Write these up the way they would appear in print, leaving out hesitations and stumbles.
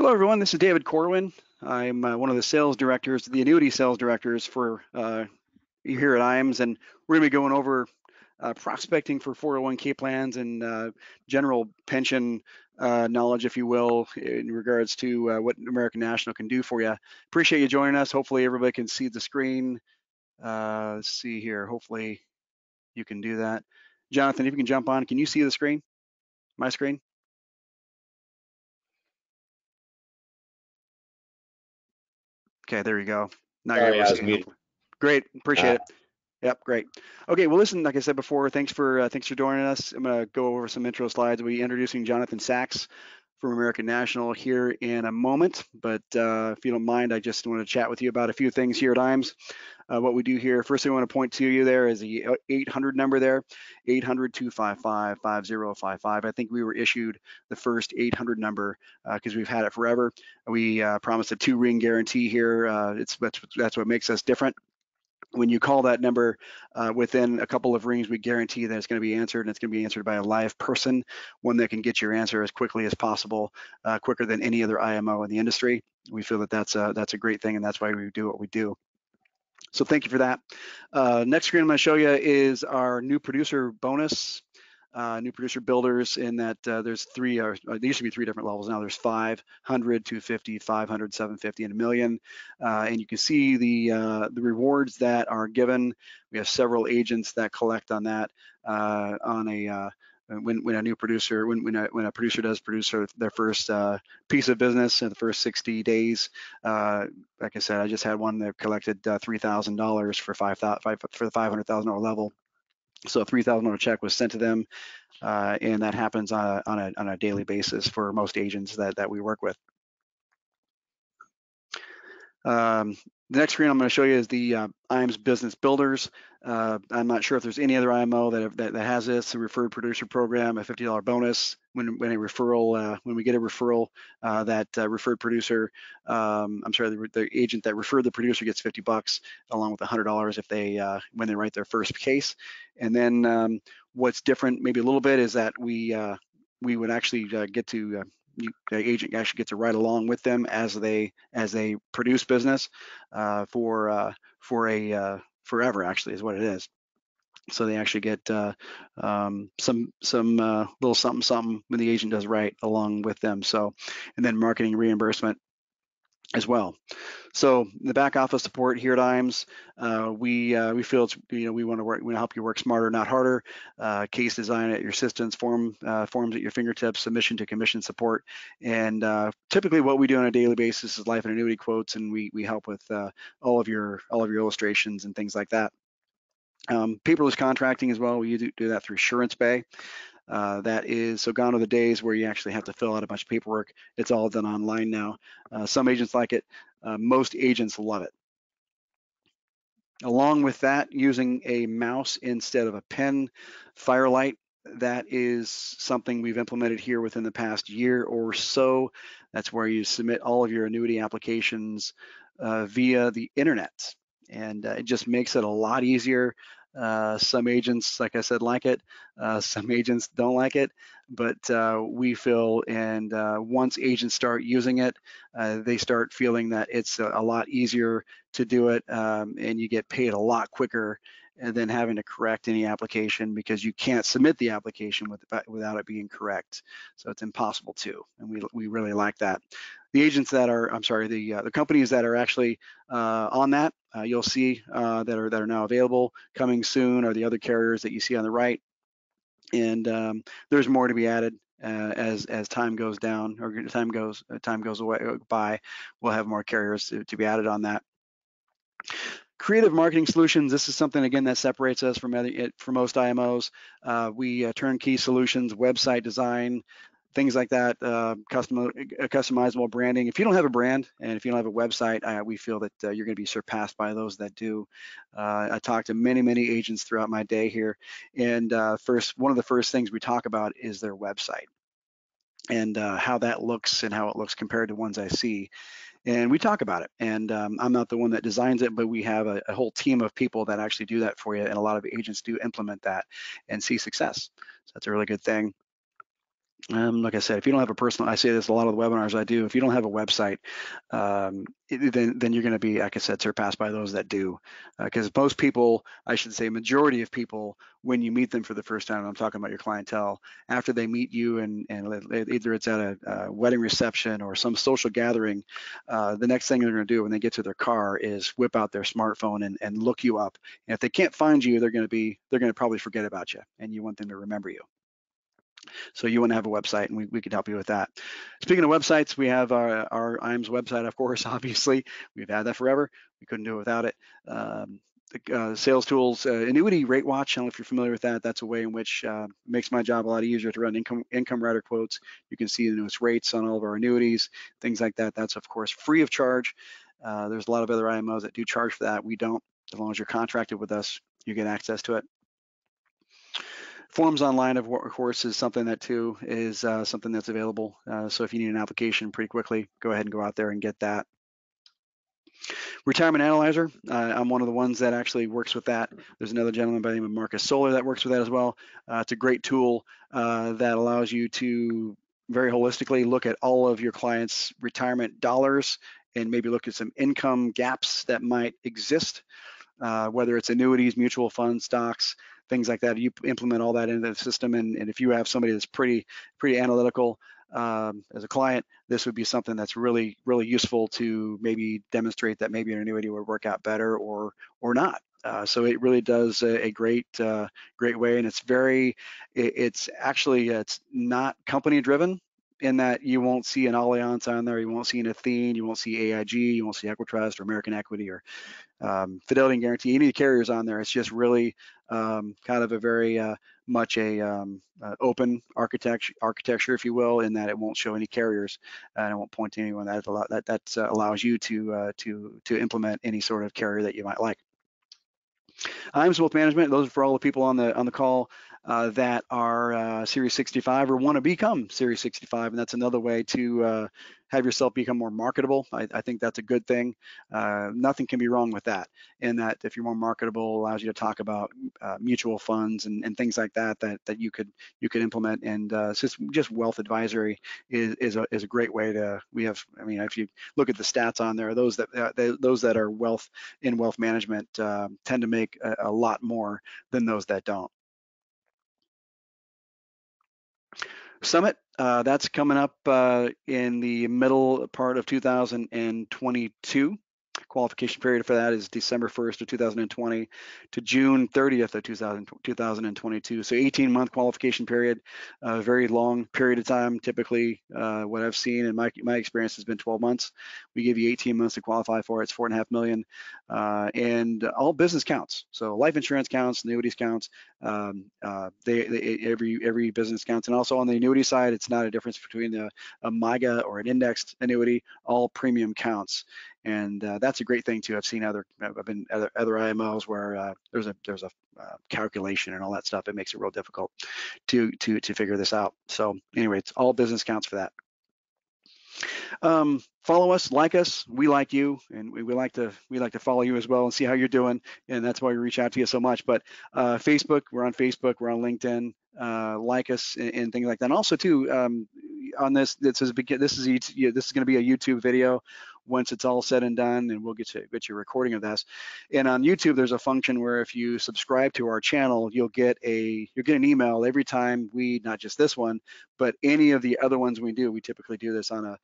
Hello, everyone. This is David Corwin. I'm one of the sales directors, the annuity sales directors for here at Iams, and we're going to be going over prospecting for 401k plans and general pension knowledge, if you will, in regards to what American National can do for you. Appreciate you joining us. Hopefully, everybody can see the screen. Let's see here. Hopefully, you can do that. Jonathan, if you can jump on, can you see the screen? My screen? Okay, there you go. Now you're able to see it. Great, appreciate it. Yep, great. Okay, well, listen, like I said before, thanks for joining us. I'm going to go over some intro slides. We'll be introducing Jonathan Sachs from American National here in a moment, but if you don't mind, I just want to chat with you about a few things here at Iams. What we do here, first thing I want to point to you there is the 800 number there, 800-255-5055. I think we were issued the first 800 number because we've had it forever. We promised a 2-ring guarantee here. That's what makes us different. When you call that number within a couple of rings, we guarantee that it's going to be answered, and it's going to be answered by a live person, one that can get your answer as quickly as possible, quicker than any other IMO in the industry. We feel that that's a great thing, and that's why we do what we do. So thank you for that. Next screen I'm going to show you is our new producer bonus. New producer builders, in that there's three, there used to be 3 different levels. Now there's 500, 250, 500, 750, and $1 million. And you can see the rewards that are given. We have several agents that collect on that on a when a new producer, when a producer does produce their first piece of business in the first 60 days. Like I said, I just had one that collected $3,000 for the $500,000 level. So a $3,000 check was sent to them, and that happens on a daily basis for most agents that we work with. The next screen I'm going to show you is the Iams Business Builders. I'm not sure if there's any other IMO that has this, a referred producer program, a $50 bonus when we get a referral, that referred producer, I'm sorry, the agent that referred the producer gets $50 along with $100 if they when they write their first case. And then what's different maybe a little bit is that we would actually get to the agent actually gets to ride along with them as they produce business for forever, actually, is what it is. So they actually get some little something when the agent does right along with them. So, and then marketing reimbursement as well. So the back office support here at Iams, we feel it's, we want to help you work smarter, not harder. Case design at your assistance, forms at your fingertips, submission to commission support, and typically what we do on a daily basis is life and annuity quotes, and we help with all of your illustrations and things like that. Paperless contracting as well. We do that through Surance Bay. That is, so gone are the days where you actually have to fill out a bunch of paperwork. It's all done online now. Some agents like it. Most agents love it. Along with that, using a mouse instead of a pen, Firelight, that is something we've implemented here within the past year or so. That's where you submit all of your annuity applications via the internet. And it just makes it a lot easier. Some agents, like I said, like it. Some agents don't like it, but we feel, and once agents start using it, they start feeling that it's a lot easier to do it, and you get paid a lot quicker than having to correct any application, because you can't submit the application without it being correct. So it's impossible to, and we really like that. The agents that are, I'm sorry, the companies that are actually on that, you'll see that are now available, coming soon, are the other carriers that you see on the right. And there's more to be added as time goes down, or time goes by. We'll have more carriers to be added on that. Creative marketing solutions. This is something, again, that separates us from most IMOs. We turnkey solutions, website design, things like that, customizable branding. If you don't have a brand and if you don't have a website, we feel that you're going to be surpassed by those that do. I talk to many agents throughout my day here, and one of the first things we talk about is their website and how that looks and how it looks compared to ones I see. And we talk about it, and I'm not the one that designs it, but we have a whole team of people that actually do that for you, and a lot of agents do implement that and see success. So that's a really good thing. Like I said, if you don't have a personal, I say this a lot of the webinars I do. If you don't have a website, then you're going to be, like I said, surpassed by those that do. Because most people, I should say, majority of people, when you meet them for the first time, I'm talking about your clientele, after they meet you and either it's at a wedding reception or some social gathering, the next thing they're going to do when they get to their car is whip out their smartphone and look you up. And if they can't find you, they're going to probably forget about you, and you want them to remember you. So you want to have a website, and we could help you with that. Speaking of websites, we have our Iams website, of course, obviously. We've had that forever. We couldn't do it without it. The sales tools, Annuity Rate Watch, I don't know if you're familiar with that. That's a way in which makes my job a lot easier to run income rider quotes. You can see the newest rates on all of our annuities, things like that. That's, of course, free of charge. There's a lot of other IMOs that do charge for that. We don't. As long as you're contracted with us, you get access to it. Forms online, of course, is something that too is something that's available. So if you need an application pretty quickly, go ahead and go out there and get that. Retirement Analyzer, I'm one of the ones that actually works with that. There's another gentleman by the name of Marcus Solar that works with that as well. It's a great tool that allows you to very holistically look at all of your clients' retirement dollars and maybe look at some income gaps that might exist. Whether it's annuities, mutual funds, stocks, things like that. You implement all that into the system, and if you have somebody that's pretty analytical as a client, this would be something that's really useful to maybe demonstrate that maybe an annuity would work out better or not. So it really does a great way, and it's actually it's not company driven in that you won't see an Allianz on there, you won't see an Athene, you won't see AIG, you won't see Equitrust or American Equity or Fidelity and Guarantee, any of the carriers on there. It's just really kind of a very much a open architecture, if you will, in that it won't show any carriers and it won't point to anyone. That allows you to implement any sort of carrier that you might like. Iams Wealth Management, those are for all the people on the call that are Series 65 or want to become Series 65, and that's another way to have yourself become more marketable. I think that's a good thing. Nothing can be wrong with that, in that if you're more marketable, allows you to talk about mutual funds and things like that you could implement. And it's just wealth advisory is a great way to. I mean, if you look at the stats on there, those that are wealth management tend to make a lot more than those that don't. Summit, that's coming up in the middle part of 2022. Qualification period for that is December 1st of 2020 to June 30th of 2022. So 18-month qualification period, a very long period of time. Typically, what I've seen in my experience has been 12 months. We give you 18 months to qualify for it. It's $4.5 million, and all business counts. So life insurance counts, annuities counts. Every business counts, and also on the annuity side, it's not a difference between a MIGA or an indexed annuity. All premium counts. And that's a great thing too. I've been other IMOs where there's a calculation and all that stuff. It makes it real difficult to figure this out. So anyway, it's all business counts for that. Follow us, like us. We like you, and we like to follow you as well and see how you're doing. And that's why we reach out to you so much. But Facebook, we're on Facebook, we're on LinkedIn. Like us and things like that. And also too, on this is going to be a YouTube video once it's all said and done, and we'll get you a recording of this. And on YouTube, there's a function where if you subscribe to our channel, you'll get an email every time not just this one, but any of the other ones we do. We typically do this on a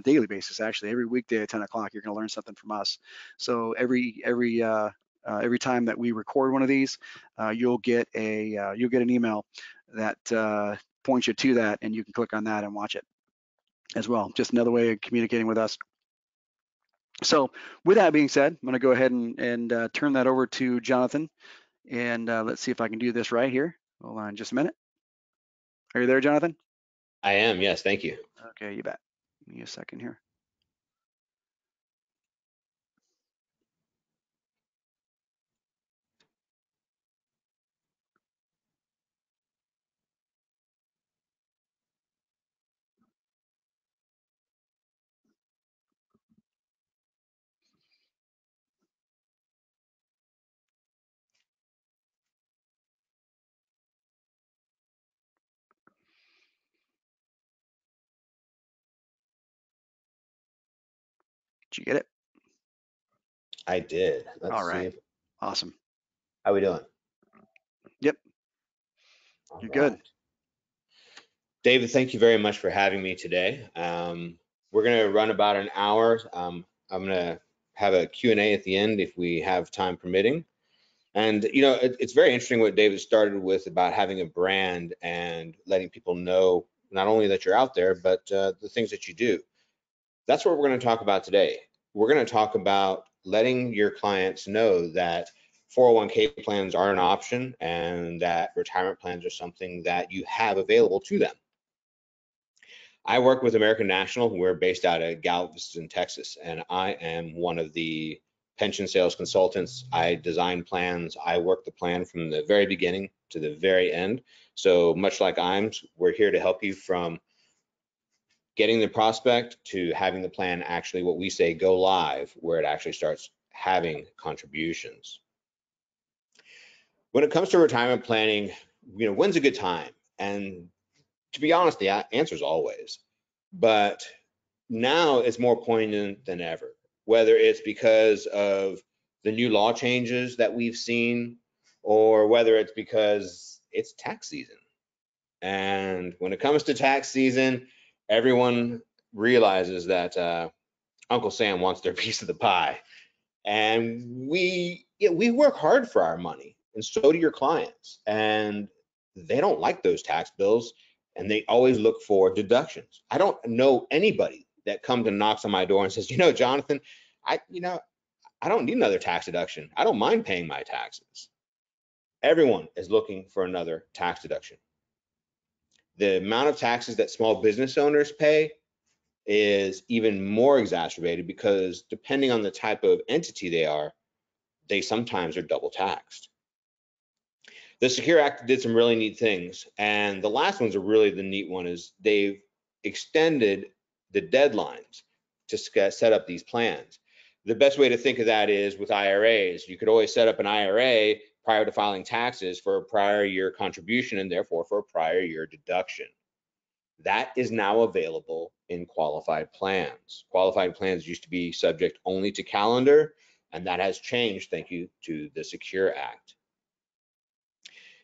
daily basis. Actually, every weekday at 10 o'clock, you're going to learn something from us. So every time that we record one of these, you'll get an email that points you to that, and you can click on that and watch it as well. Just another way of communicating with us. So with that being said, I'm going to go ahead and turn that over to Jonathan, and let's see if I can do this right here. Hold on just a minute. Are you there, Jonathan? I am, yes, thank you. Okay, you bet. Give me a second here. Did you get it? I did. All Let's see right. if, Awesome. how we doing? Yep, All you're good. right. David, thank you very much for having me today. We're going to run about an hour. I'm going to have a Q&A at the end if we have time permitting. And, you know, it's very interesting what David started with about having a brand and letting people know not only that you're out there, but the things that you do. That's what we're going to talk about today. We're going to talk about letting your clients know that 401k plans are an option and that retirement plans are something that you have available to them. I work with American National. We're based out of Galveston, Texas, and I am one of the pension sales consultants. I design plans. I work the plan from the very beginning to the very end. So much like Iams, we're here to help you from getting the prospect to having the plan actually, what we say, go live, where it actually starts having contributions. When it comes to retirement planning, you know, when's a good time? And to be honest, the answer is always. But now it's more poignant than ever, whether it's because of the new law changes that we've seen or whether it's because it's tax season. And when it comes to tax season, everyone realizes that Uncle Sam wants their piece of the pie. And we work hard for our money, and so do your clients. And they don't like those tax bills, and they always look for deductions. I don't know anybody that comes and knocks on my door and says, you know, Jonathan, I don't need another tax deduction. I don't mind paying my taxes. Everyone is looking for another tax deduction. The amount of taxes that small business owners pay is even more exacerbated because depending on the type of entity they sometimes are double taxed. The Secure Act did some really neat things, and the last one's a really the neat one is they've extended the deadlines to set up these plans. The best way to think of that is with IRAs. You could always set up an IRA prior to filing taxes for a prior year contribution and therefore for a prior year deduction. That is now available in qualified plans. Qualified plans used to be subject only to calendar, and that has changed thank you to the Secure Act.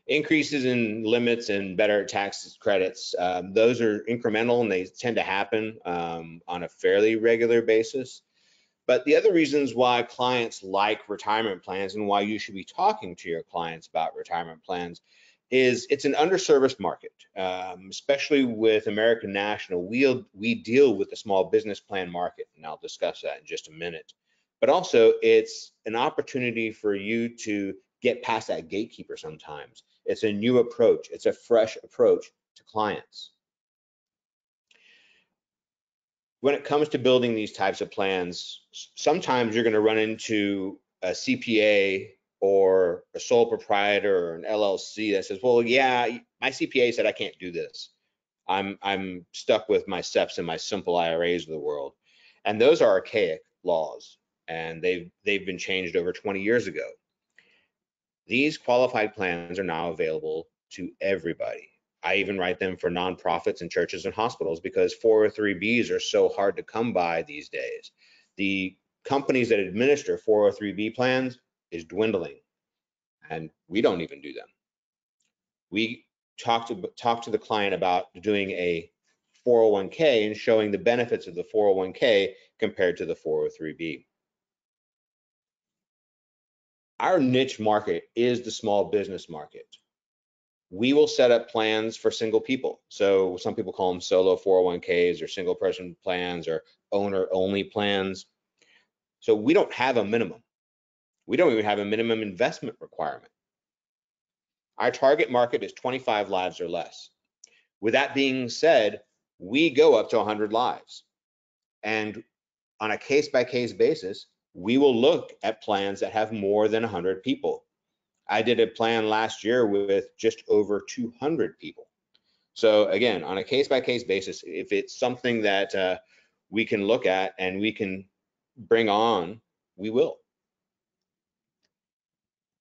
Increases in limits and better tax credits, those are incremental and they tend to happen on a fairly regular basis. But the other reasons why clients like retirement plans and why you should be talking to your clients about retirement plans is it's an underserviced market, especially with American National. We deal with the small business plan market, and I'll discuss that in just a minute. But also, it's an opportunity for you to get past that gatekeeper sometimes. It's a new approach. It's a fresh approach to clients. When it comes to building these types of plans, sometimes you're going to run into a CPA or a sole proprietor or an LLC that says, well, yeah, my CPA said I can't do this. I'm stuck with my SEPs and my simple IRAs of the world. And those are archaic laws, and they've been changed over 20 years ago. These qualified plans are now available to everybody. I even write them for nonprofits and churches and hospitals because 403Bs are so hard to come by these days. The companies that administer 403B plans is dwindling, and we don't even do them. We talk to the client about doing a 401k and showing the benefits of the 401k compared to the 403B. Our niche market is the small business market. We will set up plans for single people. So some people call them solo 401ks or single person plans or owner only plans. So we don't have a minimum. We don't even have a minimum investment requirement. Our target market is 25 lives or less. With that being said, we go up to 100 lives. And on a case-by-case basis, we will look at plans that have more than 100 people. I did a plan last year with just over 200 people. So again, on a case-by-case basis, if it's something that we can look at and we can bring on, we will.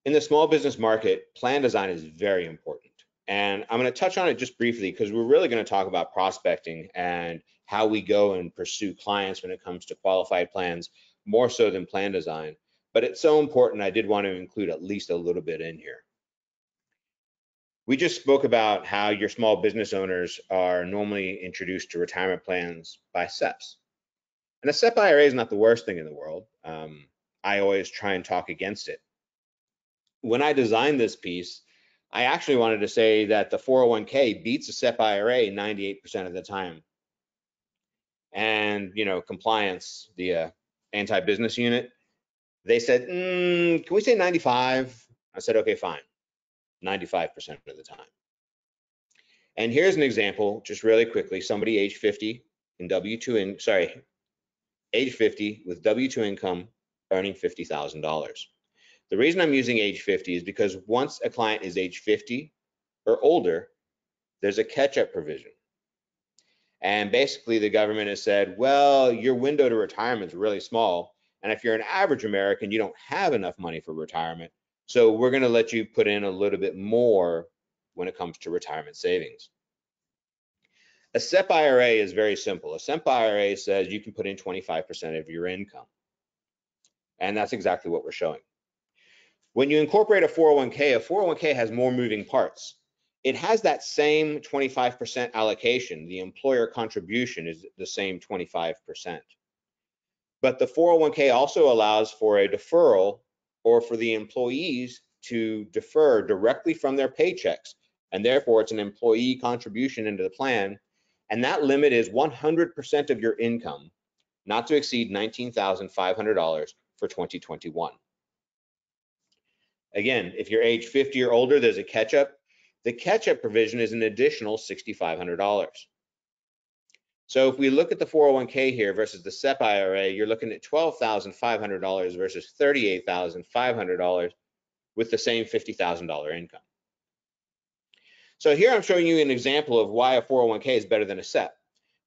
In the small business market, plan design is very important. And I'm going to touch on it just briefly because we're really going to talk about prospecting and how we go and pursue clients when it comes to qualified plans, more so than plan design. But it's so important, I did want to include at least a little bit in here. We just spoke about how your small business owners are normally introduced to retirement plans by SEPs. And a SEP IRA is not the worst thing in the world. I always try and talk against it. When I designed this piece, I actually wanted to say that the 401k beats a SEP IRA 98% of the time. And, compliance, the anti-business unit, they said, can we say 95? I said, okay, fine, 95% of the time. And here's an example, just really quickly, somebody age 50 in age 50 with W-2 income earning $50,000. The reason I'm using age 50 is because once a client is age 50 or older, there's a catch-up provision. And basically the government has said, well, your window to retirement is really small. And if you're an average American, you don't have enough money for retirement. So we're going to let you put in a little bit more when it comes to retirement savings. A SEP IRA is very simple. A SEP IRA says you can put in 25% of your income. And that's exactly what we're showing. When you incorporate a 401k has more moving parts. It has that same 25% allocation. The employer contribution is the same 25%. But the 401k also allows for a deferral or for the employees to defer directly from their paychecks. And therefore, it's an employee contribution into the plan. And that limit is 100% of your income, not to exceed $19,500 for 2021. Again, if you're age 50 or older, there's a catch-up. The catch-up provision is an additional $6,500. So if we look at the 401k here versus the SEP IRA, you're looking at $12,500 versus $38,500 with the same $50,000 income. So here I'm showing you an example of why a 401k is better than a SEP.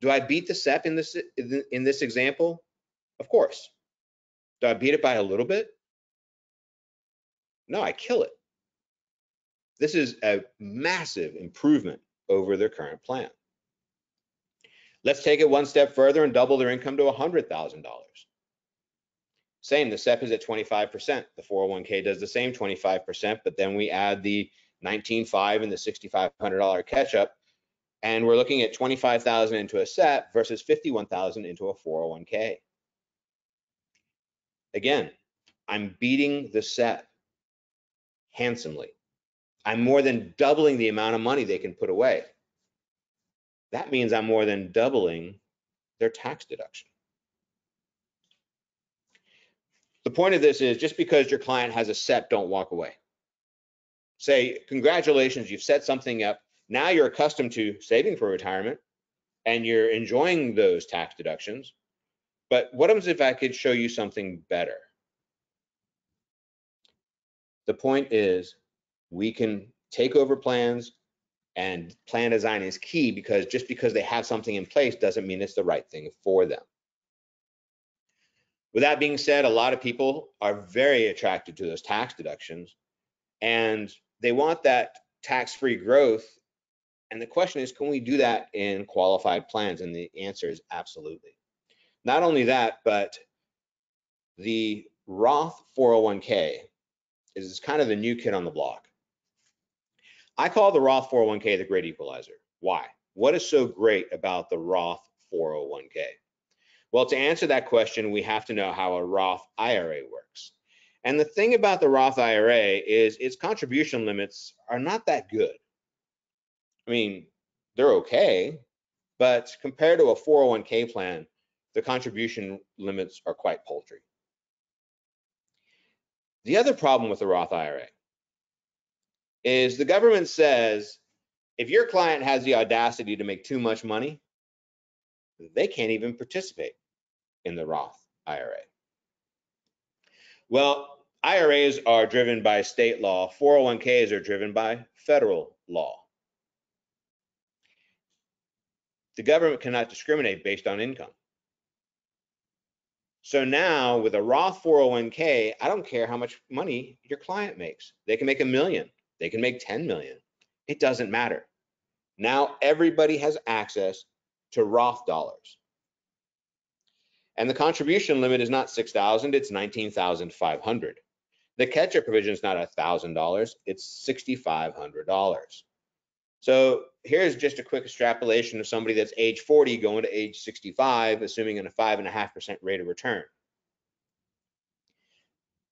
Do I beat the SEP in this example? Of course. Do I beat it by a little bit? No, I kill it. This is a massive improvement over their current plan. Let's take it one step further and double their income to $100,000. Same, the SEP is at 25%. The 401k does the same 25%, but then we add the $19,500 and the $6,500 catch-up, and we're looking at $25,000 into a SEP versus $51,000 into a 401k. Again, I'm beating the SEP handsomely. I'm more than doubling the amount of money they can put away. That means I'm more than doubling their tax deduction. The point of this is just because your client has a SEP, don't walk away. Say, congratulations, you've set something up. Now you're accustomed to saving for retirement and you're enjoying those tax deductions. But what happens if I could show you something better? The point is we can take over plans, and plan design is key because just because they have something in place doesn't mean it's the right thing for them. With that being said, a lot of people are very attracted to those tax deductions and they want that tax-free growth. And the question is, can we do that in qualified plans? And the answer is absolutely. Not only that, but the Roth 401k is kind of the new kid on the block. I call the Roth 401k the great equalizer. Why? What is so great about the Roth 401k? Well, to answer that question, we have to know how a Roth IRA works. And the thing about the Roth IRA is its contribution limits are not that good. I mean, they're okay, but compared to a 401k plan, the contribution limits are quite paltry. The other problem with the Roth IRA is the government says if your client has the audacity to make too much money, they can't even participate in the Roth IRA. Well, IRAs are driven by state law, 401ks are driven by federal law. The government cannot discriminate based on income. So now with a Roth 401k, I don't care how much money your client makes. They can make $1 million, they can make 10 million. It doesn't matter. Now everybody has access to Roth dollars. And the contribution limit is not $6,000, it's $19,500. The catch-up provision is not $1,000, it's $6,500. So here's just a quick extrapolation of somebody that's age 40 going to age 65, assuming a 5.5% rate of return.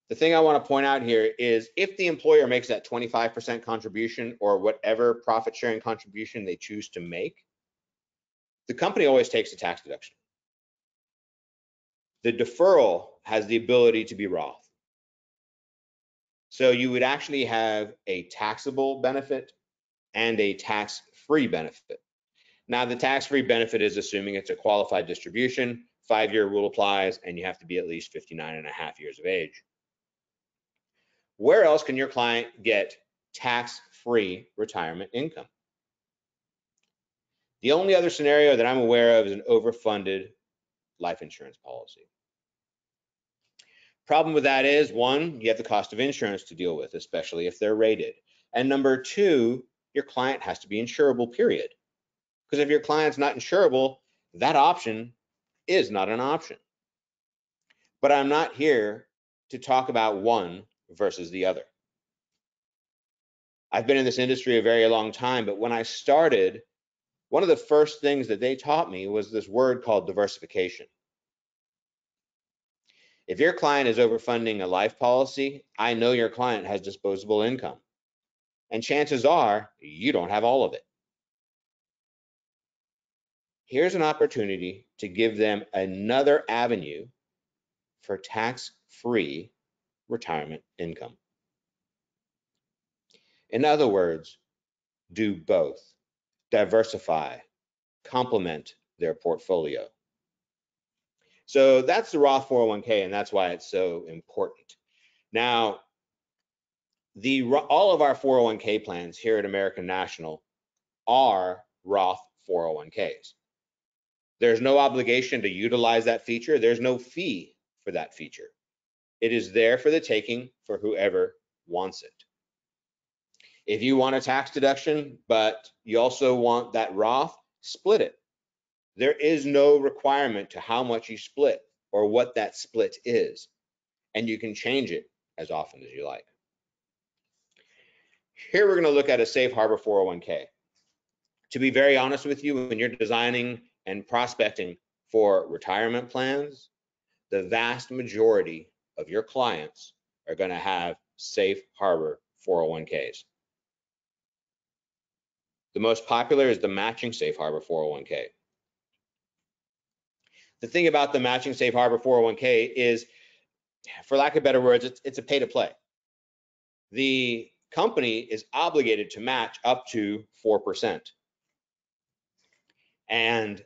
The thing I want to point out here is if the employer makes that 25% contribution or whatever profit sharing contribution they choose to make, the company always takes a tax deduction. The deferral has the ability to be Roth. So you would actually have a taxable benefit and a tax-free benefit. Now, the tax-free benefit is assuming it's a qualified distribution, 5-year rule applies, and you have to be at least 59.5 years of age. Where else can your client get tax-free retirement income? The only other scenario that I'm aware of is an overfunded life insurance policy. Problem with that is, one, you have the cost of insurance to deal with, especially if they're rated. And number two, your client has to be insurable, period. Because if your client's not insurable, that option is not an option. But I'm not here to talk about one versus the other. I've been in this industry a very long time, but when I started, one of the first things that they taught me was this word called diversification. If your client is overfunding a life policy, I know your client has disposable income. And chances are you don't have all of it. Here's an opportunity to give them another avenue for tax-free retirement income. In other words, do both. Diversify, complement their portfolio. So that's the Roth 401k, and that's why it's so important. Now, all of our 401k plans here at American National are Roth 401ks. There's no obligation to utilize that feature. There's no fee for that feature. It is there for the taking for whoever wants it. If you want a tax deduction, but you also want that Roth, split it. There is no requirement to how much you split or what that split is, and you can change it as often as you like. Here we're going to look at a safe harbor 401k. To be very honest with you, when you're designing and prospecting for retirement plans, the vast majority of your clients are going to have safe harbor 401ks. The most popular is the matching safe harbor 401k. The thing about the matching safe harbor 401k is, for lack of better words, it's a pay to play. The company is obligated to match up to 4%. And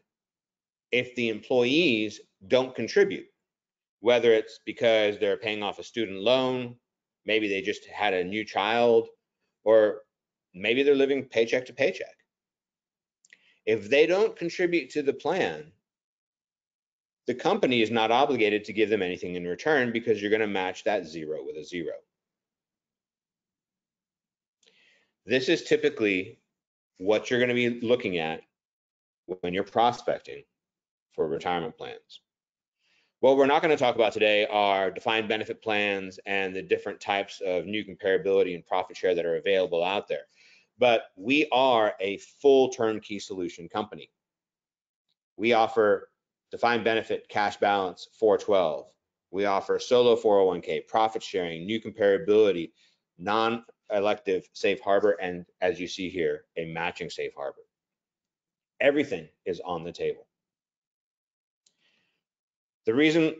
if the employees don't contribute, whether it's because they're paying off a student loan, maybe they just had a new child, or maybe they're living paycheck to paycheck. If they don't contribute to the plan, the company is not obligated to give them anything in return because you're going to match that zero with a zero. This is typically what you're going to be looking at when you're prospecting for retirement plans. What we're not going to talk about today are defined benefit plans and the different types of new comparability and profit share that are available out there. But we are a full turnkey solution company. We offer defined benefit cash balance 412. We offer solo 401k, profit sharing, new comparability, non-elective safe harbor, and as you see here, a matching safe harbor. Everything is on the table. The reason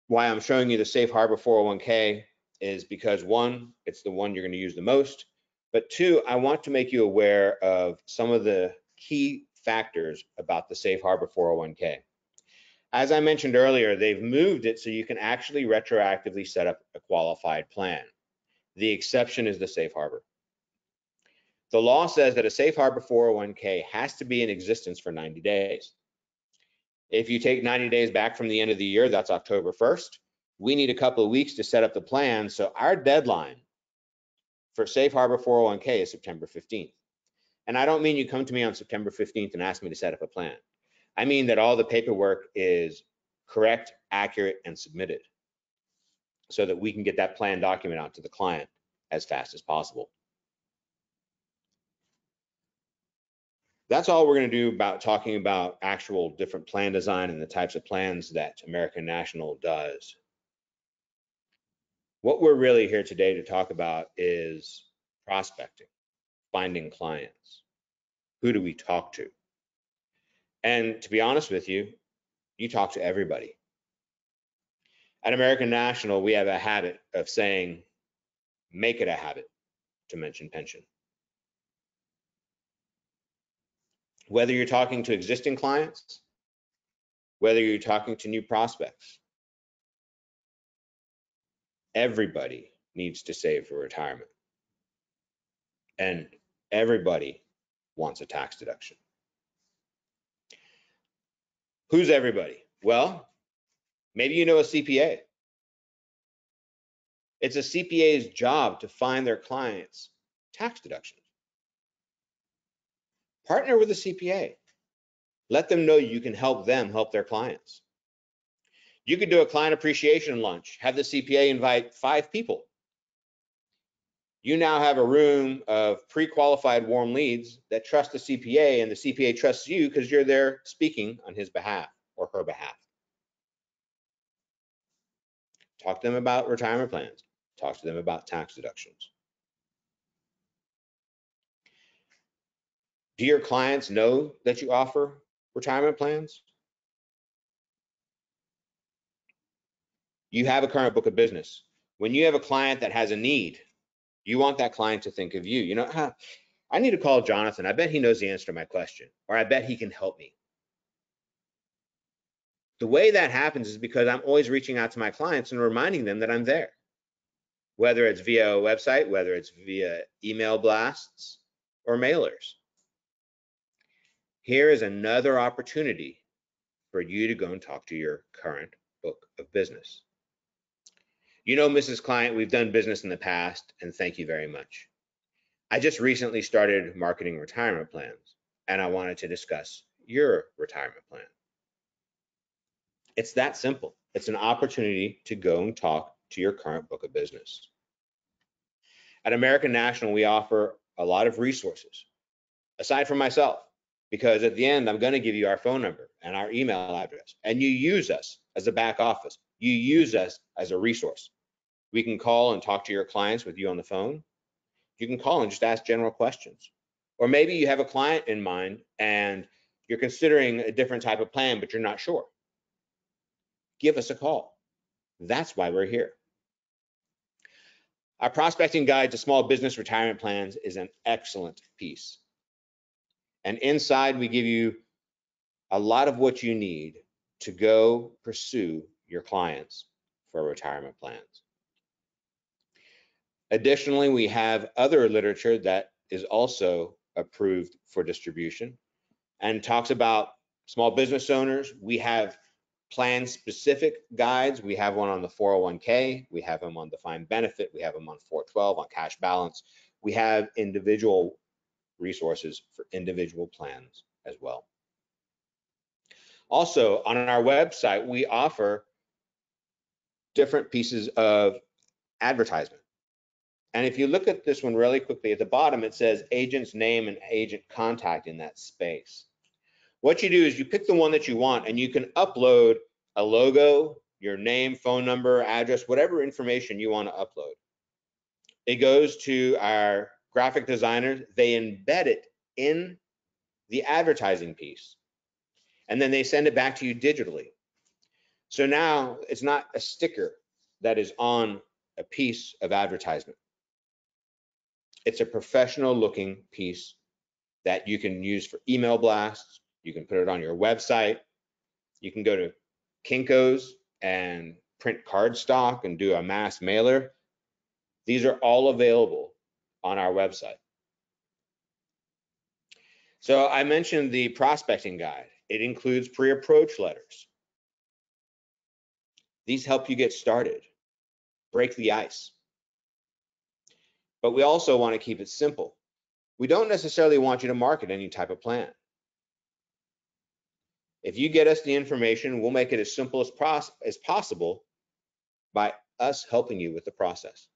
why I'm showing you the safe harbor 401k is because, one, it's the one you're going to use the most, but two, I want to make you aware of some of the key factors about the safe harbor 401k. As I mentioned earlier, they've moved it so you can actually retroactively set up a qualified plan. The exception is the safe harbor. The law says that a safe harbor 401k has to be in existence for 90 days. If you take 90 days back from the end of the year, that's October 1st. We need a couple of weeks to set up the plan, so our deadline for safe harbor 401k is September 15th. And I don't mean you come to me on September 15th and ask me to set up a plan. I mean that all the paperwork is correct, accurate, and submitted so that we can get that plan document out to the client as fast as possible. That's all we're going to do about talking about actual different plan design and the types of plans that American National does. What we're really here today to talk about is prospecting, finding clients. Who do we talk to? And to be honest with you, you talk to everybody. At American National, we have a habit of saying, make it a habit to mention pension. Whether you're talking to existing clients, whether you're talking to new prospects, everybody needs to save for retirement. And everybody wants a tax deduction. Who's everybody? Well, maybe you know a CPA. It's a CPA's job to find their clients tax deductions. Partner with a CPA. Let them know you can help them help their clients. You could do a client appreciation lunch, have the CPA invite 5 people. You now have a room of pre-qualified warm leads that trust the CPA, and the CPA trusts you because you're there speaking on his behalf or her behalf. Talk to them about retirement plans. Talk to them about tax deductions. Do your clients know that you offer retirement plans? You have a current book of business. When you have a client that has a need, you want that client to think of you. You know, I need to call Jonathan. I bet he knows the answer to my question, or I bet he can help me. The way that happens is because I'm always reaching out to my clients and reminding them that I'm there, whether it's via a website, whether it's via email blasts or mailers. Here is another opportunity for you to go and talk to your current book of business. You know, Mrs. Client, we've done business in the past, and thank you very much. I just recently started marketing retirement plans, and I wanted to discuss your retirement plan. It's that simple. It's an opportunity to go and talk to your current book of business. At American National, we offer a lot of resources, aside from myself, because at the end, I'm going to give you our phone number and our email address, and you use us as a back office. You use us as a resource. We can call and talk to your clients with you on the phone. You can call and just ask general questions. Or maybe you have a client in mind and you're considering a different type of plan, but you're not sure. Give us a call. That's why we're here. Our prospecting guide to small business retirement plans is an excellent piece. And inside, we give you a lot of what you need to go pursue your clients for retirement plans. Additionally, we have other literature that is also approved for distribution and talks about small business owners. We have plan-specific guides. We have one on the 401k. We have them on defined benefit. We have them on 412, on cash balance. We have individual resources for individual plans as well. Also, on our website, we offer different pieces of advertisement. And if you look at this one really quickly, at the bottom, it says agent's name and agent contact in that space. What you do is you pick the one that you want, and you can upload a logo, your name, phone number, address, whatever information you want to upload. It goes to our graphic designers. They embed it in the advertising piece, and then they send it back to you digitally. So now it's not a sticker that is on a piece of advertisement. It's a professional looking piece that you can use for email blasts. You can put it on your website. You can go to Kinko's and print cardstock and do a mass mailer. These are all available on our website. So I mentioned the prospecting guide. It includes pre-approach letters. These help you get started, break the ice. But we also want to keep it simple. We don't necessarily want you to market any type of plan. If you get us the information, we'll make it as simple as possible by us helping you with the process.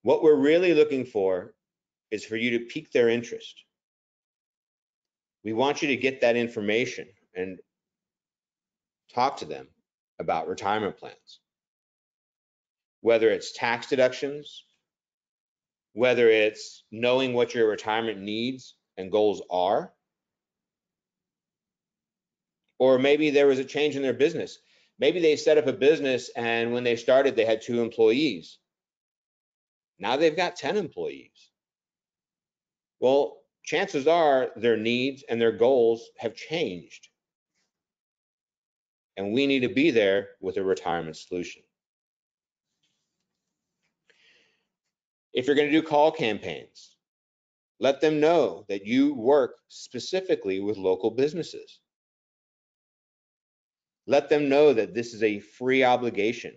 What we're really looking for is for you to pique their interest. We want you to get that information and talk to them about retirement plans, whether it's tax deductions, whether it's knowing what your retirement needs and goals are, or maybe there was a change in their business. Maybe they set up a business and when they started, they had 2 employees. Now they've got 10 employees. Well, chances are their needs and their goals have changed. And we need to be there with a retirement solution. If you're going to do call campaigns, let them know that you work specifically with local businesses. Let them know that this is a free obligation.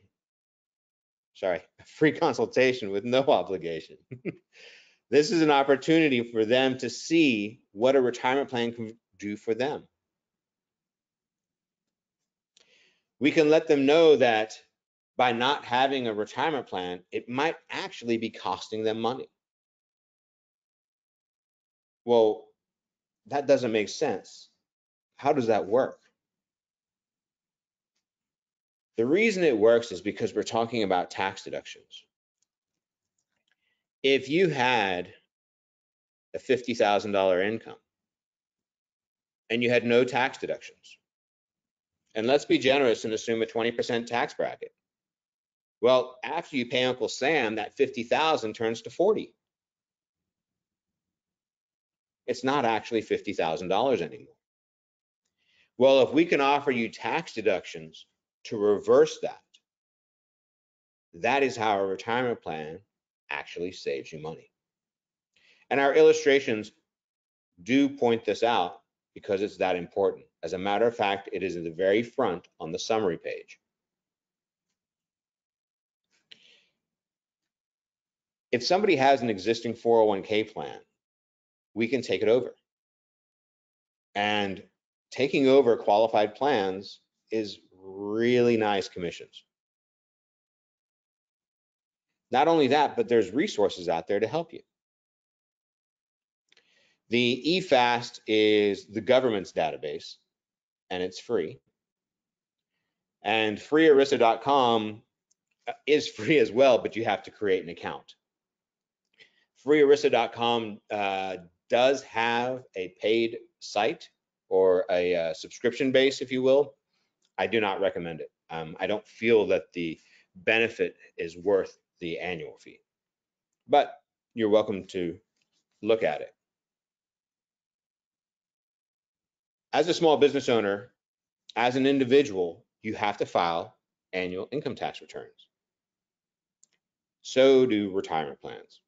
Sorry, a free consultation with no obligation. This is an opportunity for them to see what a retirement plan can do for them. We can let them know that by not having a retirement plan, it might actually be costing them money. Well, that doesn't make sense. How does that work? The reason it works is because we're talking about tax deductions. If you had a $50,000 income and you had no tax deductions, and let's be generous and assume a 20% tax bracket. Well, after you pay Uncle Sam, that 50,000 turns to 40. It's not actually $50,000 anymore. Well, if we can offer you tax deductions to reverse that, that is how a retirement plan actually saves you money. And our illustrations do point this out because it's that important. As a matter of fact, it is in the very front on the summary page. If somebody has an existing 401k plan, we can take it over. And taking over qualified plans is really nice commissions. Not only that, but there's resources out there to help you. The eFast is the government's database, and it's free. And freearista.com is free as well, but you have to create an account. freearista.com does have a paid site or a subscription base, if you will. I do not recommend it. I don't feel that the benefit is worth the annual fee, but you're welcome to look at it. As a small business owner, as an individual, you have to file annual income tax returns. So do retirement plans.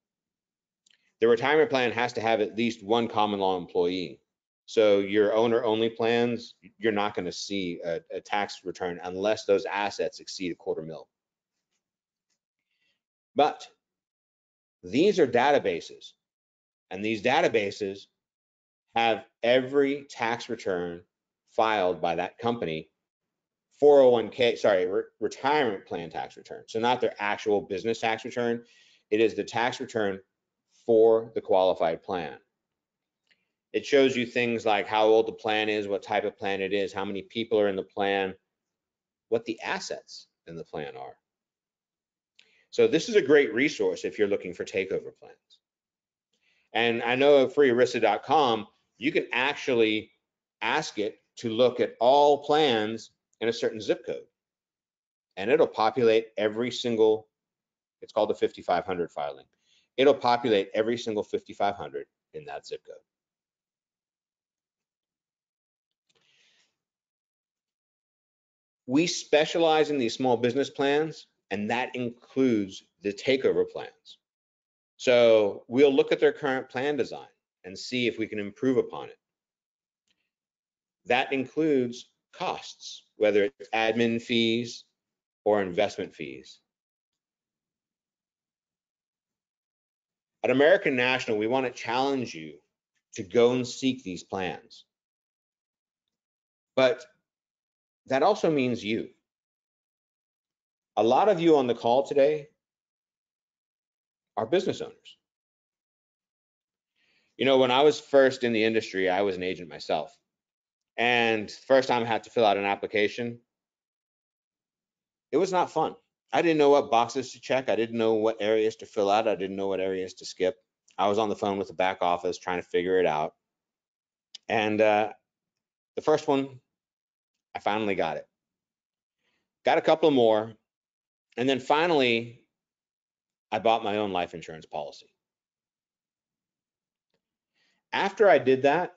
The retirement plan has to have at least one common law employee. So your owner-only plans, you're not going to see a tax return unless those assets exceed $250,000. But these are databases, and these databases have every tax return filed by that company, 401k, sorry, retirement plan tax return. So not their actual business tax return. It is the tax return for the qualified plan. It shows you things like how old the plan is, what type of plan it is, how many people are in the plan, what the assets in the plan are. So this is a great resource if you're looking for takeover plans. And I know at freearista.com, you can actually ask it to look at all plans in a certain zip code. And it'll populate every single, it's called the 5500 filing. It'll populate every single 5500 in that zip code. We specialize in these small business plans, and that includes the takeover plans. So we'll look at their current plan design and see if we can improve upon it. That includes costs, whether it's admin fees or investment fees. At American National, we want to challenge you to go and seek these plans. But that also means you. A lot of you on the call today are business owners. You know, when I was first in the industry, I was an agent myself. And first time I had to fill out an application, it was not fun. I didn't know what boxes to check. I didn't know what areas to fill out. I didn't know what areas to skip. I was on the phone with the back office trying to figure it out. And the first one, I finally got it. Got a couple more. And then finally, I bought my own life insurance policy. After I did that,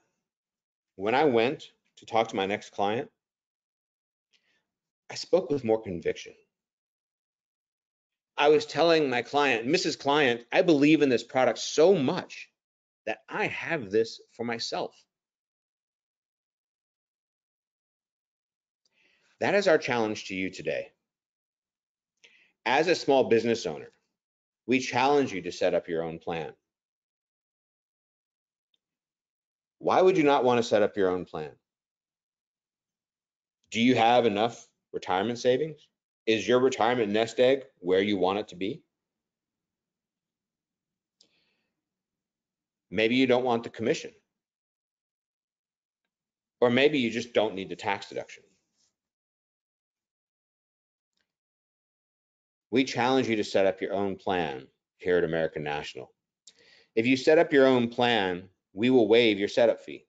when I went to talk to my next client, I spoke with more conviction. I was telling my client, Mrs. Client, I believe in this product so much that I have this for myself. That is our challenge to you today. As a small business owner, we challenge you to set up your own plan. Why would you not want to set up your own plan? Do you have enough retirement savings? Is your retirement nest egg where you want it to be? Maybe you don't want the commission. Or maybe you just don't need the tax deduction. We challenge you to set up your own plan here at American National. If you set up your own plan, we will waive your setup fee.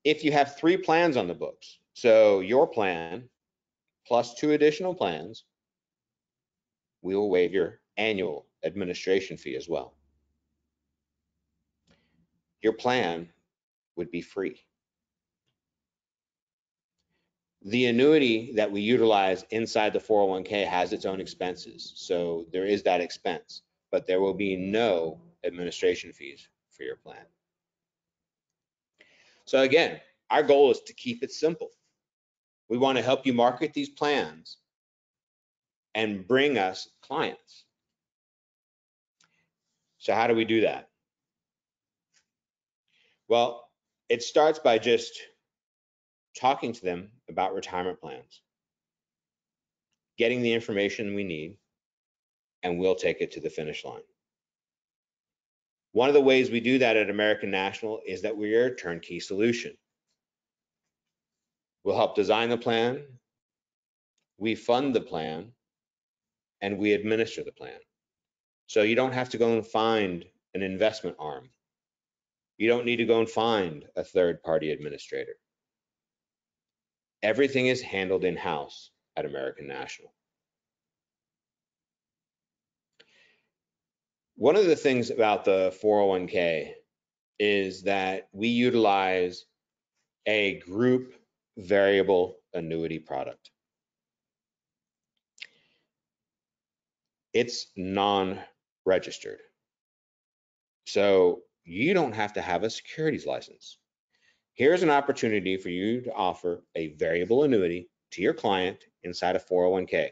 If you have 3 plans on the books, so your plan plus 2 additional plans, we will waive your annual administration fee as well. Your plan would be free. The annuity that we utilize inside the 401k has its own expenses, so there is that expense, but there will be no administration fees for your plan. So again, our goal is to keep it simple. We want to help you market these plans and bring us clients. So how do we do that? Well, it starts by just talking to them about retirement plans, getting the information we need, and we'll take it to the finish line. One of the ways we do that at American National is that we're a turnkey solution. We'll help design the plan, we fund the plan, and we administer the plan. So you don't have to go and find an investment arm. You don't need to go and find a third-party administrator. Everything is handled in-house at American National. One of the things about the 401k is that we utilize a group variable annuity product. It's non-registered. So you don't have to have a securities license. Here's an opportunity for you to offer a variable annuity to your client inside a 401k.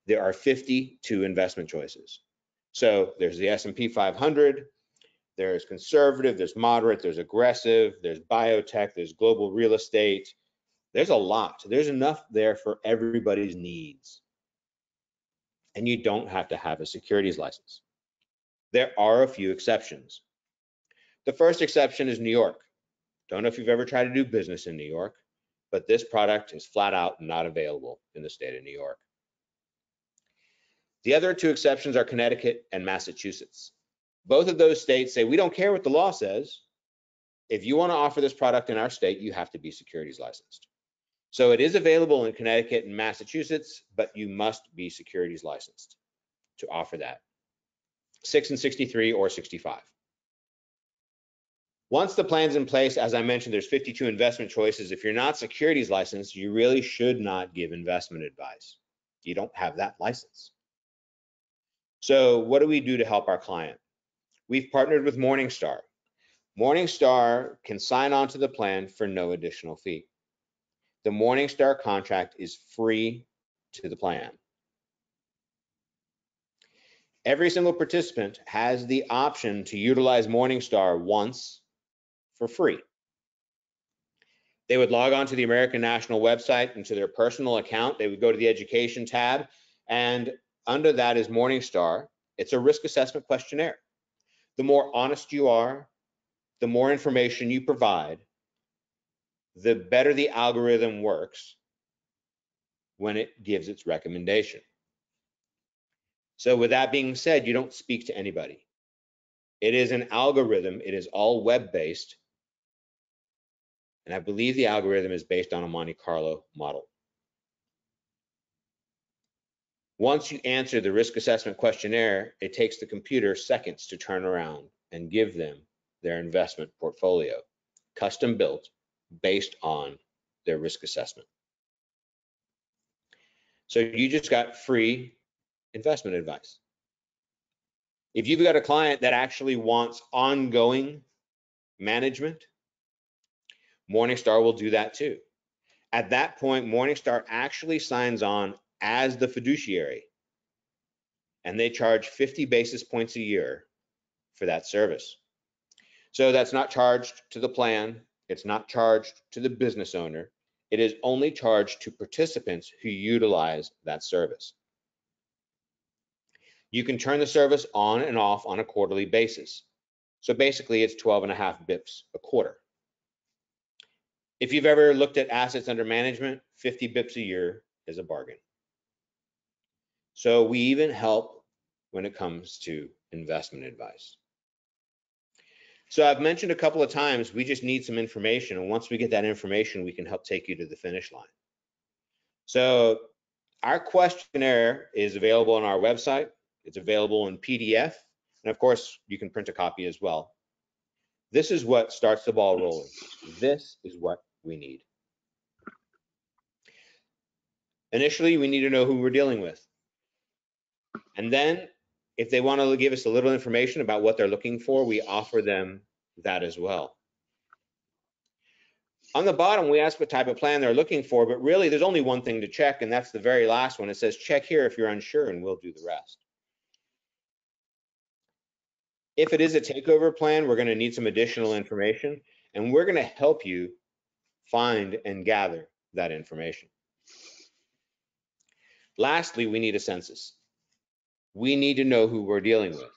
There are 52 investment choices. So there's the S&P 500, there's conservative, there's moderate, there's aggressive, there's biotech, there's global real estate. There's a lot. There's enough there for everybody's needs. And you don't have to have a securities license. There are a few exceptions. The first exception is New York. Don't know if you've ever tried to do business in New York, but this product is flat out not available in the state of New York. The other 2 exceptions are Connecticut and Massachusetts. Both of those states say, we don't care what the law says. If you want to offer this product in our state, you have to be securities licensed. So it is available in Connecticut and Massachusetts, but you must be securities licensed to offer that. 6 and 63 or 65. Once the plan's in place, as I mentioned, there's 52 investment choices. If you're not securities licensed, you really should not give investment advice. You don't have that license. So what do we do to help our client? We've partnered with Morningstar. Morningstar can sign on to the plan for no additional fee. The Morningstar contract is free to the plan. Every single participant has the option to utilize Morningstar once for free. They would log on to the American National website and to their personal account. They would go to the Education tab, and under that is Morningstar. It's a risk assessment questionnaire. The more honest you are, the more information you provide, the better the algorithm works when it gives its recommendation. So with that being said, you don't speak to anybody. It is an algorithm. It is all web-based. And I believe the algorithm is based on a Monte Carlo model. Once you answer the risk assessment questionnaire, it takes the computer seconds to turn around and give them their investment portfolio, custom built based on their risk assessment. So you just got free investment advice. If you've got a client that actually wants ongoing management, Morningstar will do that too. At that point, Morningstar actually signs on as the fiduciary, and they charge 50 basis points a year for that service. So that's not charged to the plan. It's not charged to the business owner. It is only charged to participants who utilize that service. You can turn the service on and off on a quarterly basis. So basically it's 12.5 bips a quarter. If you've ever looked at assets under management, 50 bips a year is a bargain. So we even help when it comes to investment advice. So I've mentioned a couple of times, we just need some information. And once we get that information, we can help take you to the finish line. So our questionnaire is available on our website. It's available in PDF. And of course, you can print a copy as well. This is what starts the ball rolling. This is what we need. Initially, we need to know who we're dealing with. And then if they want to give us a little information about what they're looking for, we offer them that as well. On the bottom, we ask what type of plan they're looking for, but really there's only one thing to check, and that's the very last one. It says check here if you're unsure, and we'll do the rest. If it is a takeover plan, we're going to need some additional information, and we're going to help you find and gather that information. Lastly, we need a census. We need to know who we're dealing with.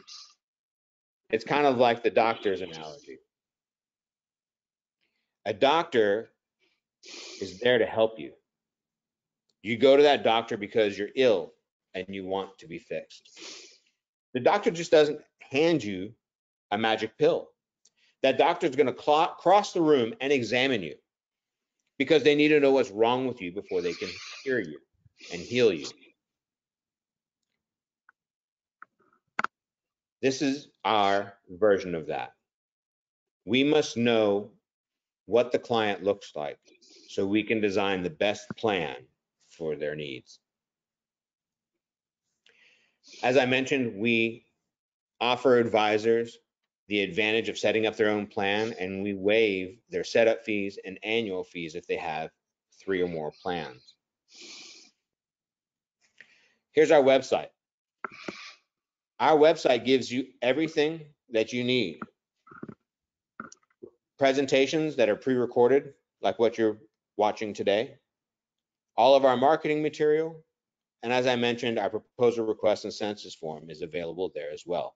It's kind of like the doctor's analogy. A doctor is there to help you. You go to that doctor because you're ill and you want to be fixed. The doctor just doesn't hand you a magic pill. That doctor is going to cross the room and examine you because they need to know what's wrong with you before they can cure you and heal you. This is our version of that. We must know what the client looks like so we can design the best plan for their needs. As I mentioned, we offer advisors the advantage of setting up their own plan, and we waive their setup fees and annual fees if they have 3 or more plans. Here's our website. Our website gives you everything that you need. Presentations that are pre-recorded, like what you're watching today, all of our marketing material, and as I mentioned, our proposal request and census form is available there as well.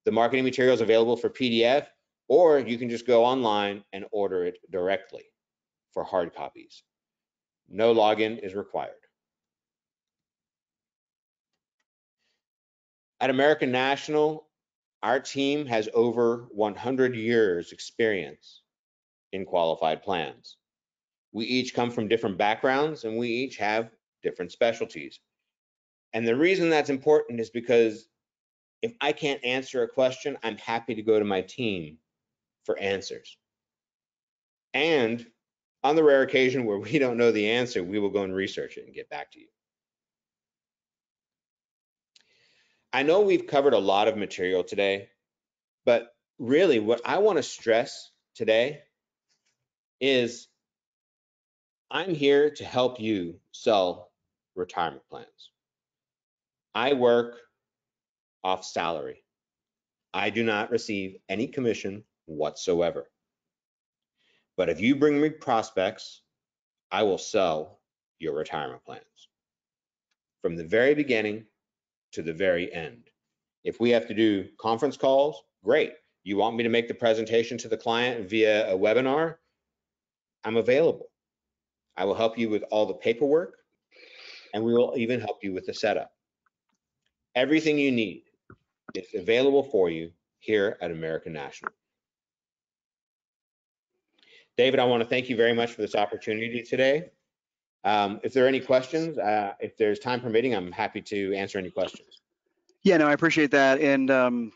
The marketing material is available for PDF, or you can just go online and order it directly for hard copies. No login is required. At American National, our team has over 100 years experience in qualified plans. We each come from different backgrounds and we each have different specialties. And the reason that's important is because if I can't answer a question, I'm happy to go to my team for answers. And on the rare occasion where we don't know the answer, we will go and research it and get back to you. I know we've covered a lot of material today, but really what I want to stress today is I'm here to help you sell retirement plans. I work off salary. I do not receive any commission whatsoever. But if you bring me prospects, I will sell your retirement plans from the very beginning to the very end. If we have to do conference calls, great. You want me to make the presentation to the client via a webinar? I'm available. I will help you with all the paperwork, and we will even help you with the setup. Everything you need is available for you here at American National. David, I want to thank you very much for this opportunity today. If there are any questions, if there's time permitting, I'm happy to answer any questions. Yeah, no, I appreciate that. And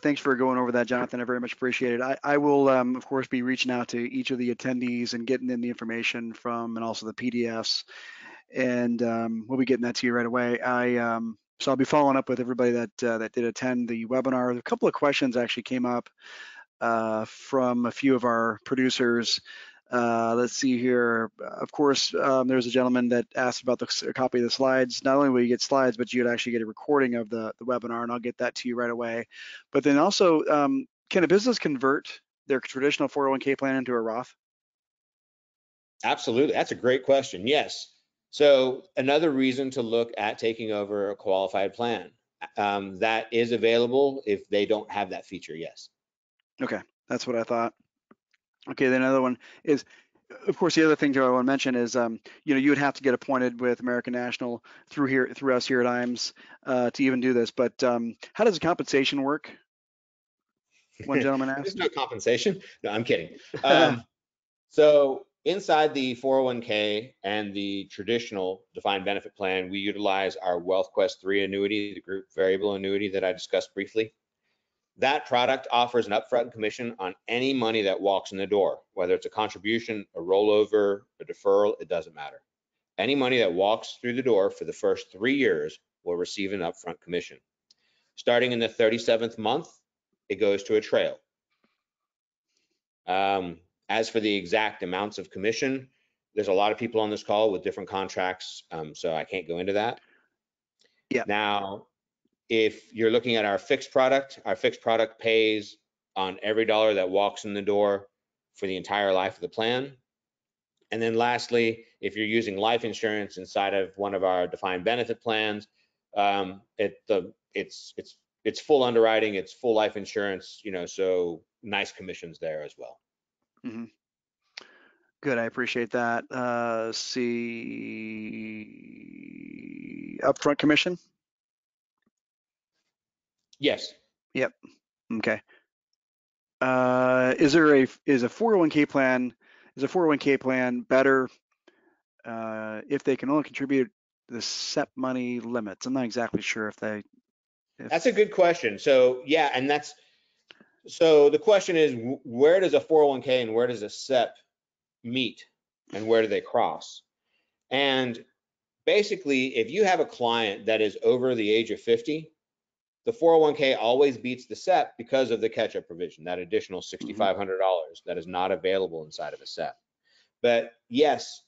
thanks for going over that, Jonathan. I very much appreciate it. I will, of course, be reaching out to each of the attendees and getting them the information from, and also the PDFs. And we'll be getting that to you right away. So I'll be following up with everybody that did attend the webinar. A couple of questions actually came up from a few of our producers. Let's see here. Of course, there's a gentleman that asked about a copy of the slides. Not only will you get slides, but you'd actually get a recording of the webinar, and I'll get that to you right away. But then also, can a business convert their traditional 401k plan into a Roth? Absolutely. That's a great question. Yes. So another reason to look at taking over a qualified plan that is available if they don't have that feature. Yes. Okay, that's what I thought. Okay, then another one is, of course, the other thing that I want to mention is, you would have to get appointed with American National through us here at Iams to even do this. But how does the compensation work? One gentleman There's asked. no compensation. No, I'm kidding. So inside the 401k and the traditional defined benefit plan, we utilize our Wealth Quest 3 annuity, the group variable annuity that I discussed briefly. That product offers an upfront commission on any money that walks in the door, whether it's a contribution, a rollover, a deferral, it doesn't matter. Any money that walks through the door for the first 3 years will receive an upfront commission. Starting in the 37th month, it goes to a trail. As for the exact amounts of commission, there's a lot of people on this call with different contracts, so I can't go into that. Yeah. Now, if you're looking at our fixed product pays on every dollar that walks in the door for the entire life of the plan. And then lastly, if you're using life insurance inside of one of our defined benefit plans, it's full underwriting, it's full life insurance, so nice commissions there as well. Mm-hmm. Good, I appreciate that. See, upfront commission? Yes. Yep. Okay. Is a 401k plan better if they can only contribute the set money limits? I'm not exactly sure if That's a good question. So yeah, and so the question is, where does a 401k and where does a SEP meet, and where do they cross? And basically, if you have a client that is over the age of 50, the 401k always beats the SEP because of the catch-up provision, that additional $6,500 that is not available inside of a SEP. But yes,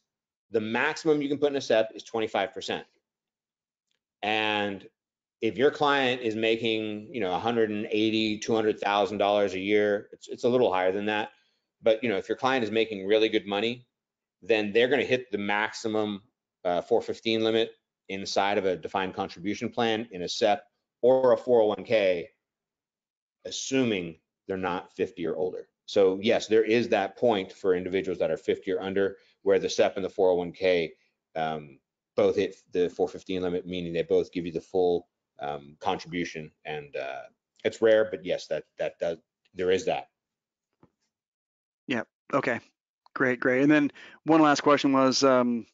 the maximum you can put in a SEP is 25%. And if your client is making, $180,000, $200,000 a year, it's a little higher than that. But if your client is making really good money, then they're going to hit the maximum 415 limit inside of a defined contribution plan in a SEP or a 401k, assuming they're not 50 or older. So yes, there is that point for individuals that are 50 or under, where the SEP and the 401k both hit the 415 limit, meaning they both give you the full contribution. And it's rare, but yes, there is that. Yeah. Okay. Great. And then one last question was, and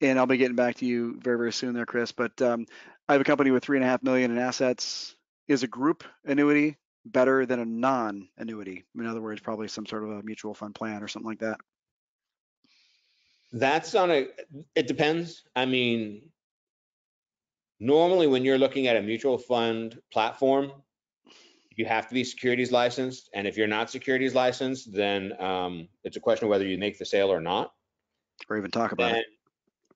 I'll be getting back to you very, very soon there, Chris, but I have a company with $3.5 million in assets. Is a group annuity better than a non-annuity? In other words, probably some sort of a mutual fund plan or something like that. It depends. I mean, normally when you're looking at a mutual fund platform, you have to be securities licensed. And if you're not securities licensed, then it's a question of whether you make the sale or not. Or even talk about it.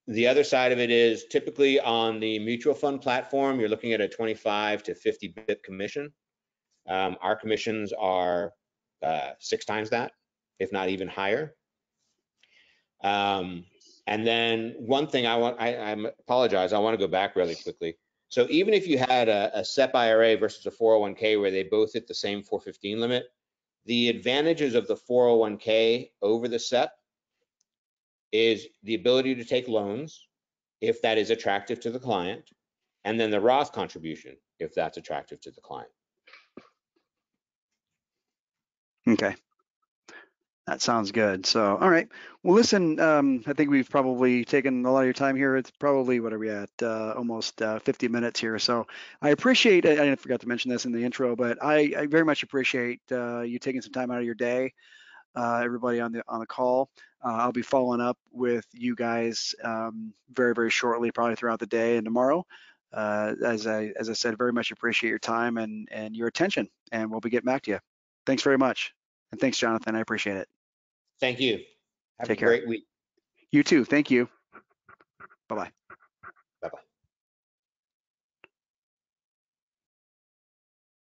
The other side of it is typically on the mutual fund platform, you're looking at a 25 to 50 bip commission. Our commissions are 6 times that, if not even higher. And then one thing I apologize, I want to go back really quickly. So even if you had a SEP IRA versus a 401k where they both hit the same 415 limit, the advantages of the 401k over the SEP is the ability to take loans if that is attractive to the client, and then the Roth contribution if that's attractive to the client. Okay. That sounds good. So, all right. Well, listen, I think we've probably taken a lot of your time here. It's probably, what are we at? Almost 50 minutes here. So I appreciate, I forgot to mention this in the intro, but I very much appreciate you taking some time out of your day, everybody on the call. I'll be following up with you guys very, very shortly, probably throughout the day and tomorrow. As I said, very much appreciate your time and your attention, and we'll be getting back to you. Thanks very much. And thanks, Jonathan. I appreciate it. Thank you. Have a Take care. great week. You too. Thank you. Bye-bye.